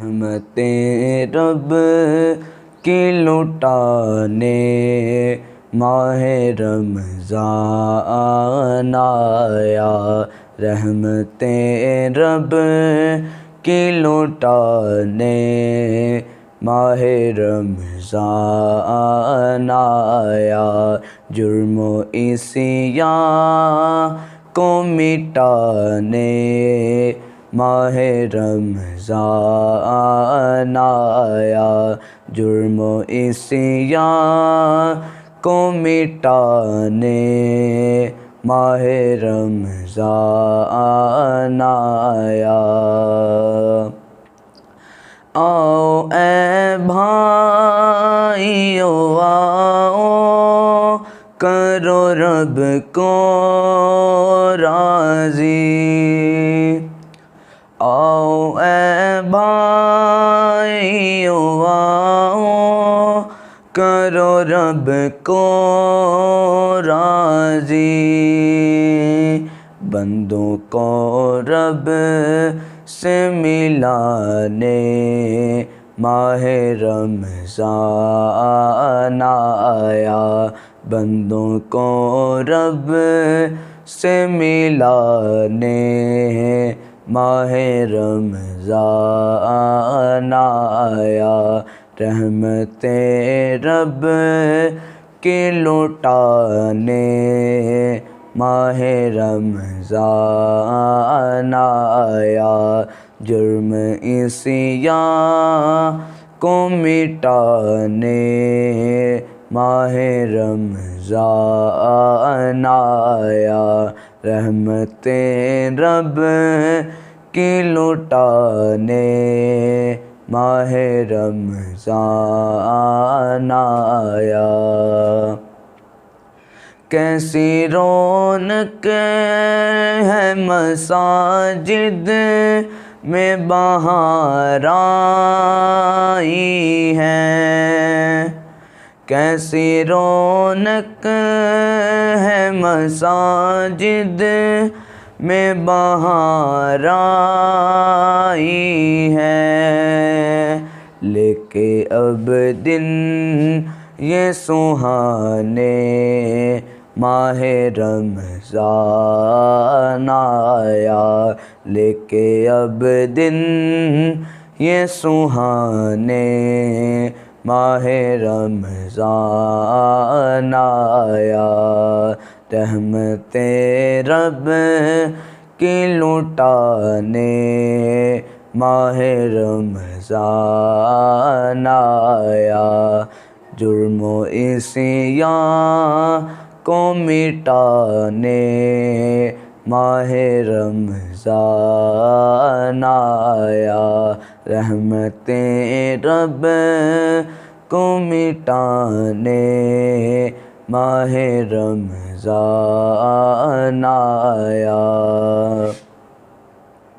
رحمتیں رب کی لٹانے ماہ رمضان آیا، رحمتیں رب کی لٹانے ماہ رمضان آیا، جرم و عصیان کو مٹانے ماہ رمضان آیا، جرم و عصیان کو مٹانے ماہ رمضان آیا۔ آؤ اے بھائیو آؤ، کرو رب کو راضی، آؤ اے بھائیو آؤ، کرو رب کو راضی، بندوں کو رب سے ملانے ماہ رمضان آیا، بندوں کو رب سے ملانے ماہ رمضان آیا، رحمتیں رب کی لٹانے ماہ رمضان آیا، جرم عصیان کو مٹانے ماہ رمضان آیا، رحمتیں رب کی لٹانے ماہ رمضان آیا۔ کیسی رونق ہے مساجد میں بہار آئی ہے، کیسی رونق ہے مساجد میں بہار آئی ہے، لیکن اب دن یہ سہانے ماہ رمضان آیا، لیکن اب دن یہ سہانے ماہ رمضان آیا، رحمتیں رب کی لٹانے ماہ رمضان آیا، جرم و عصیان کو مٹانے ماہ رمضان آیا، رحمتیں رب کو مٹانے ماہ رمضان آیا۔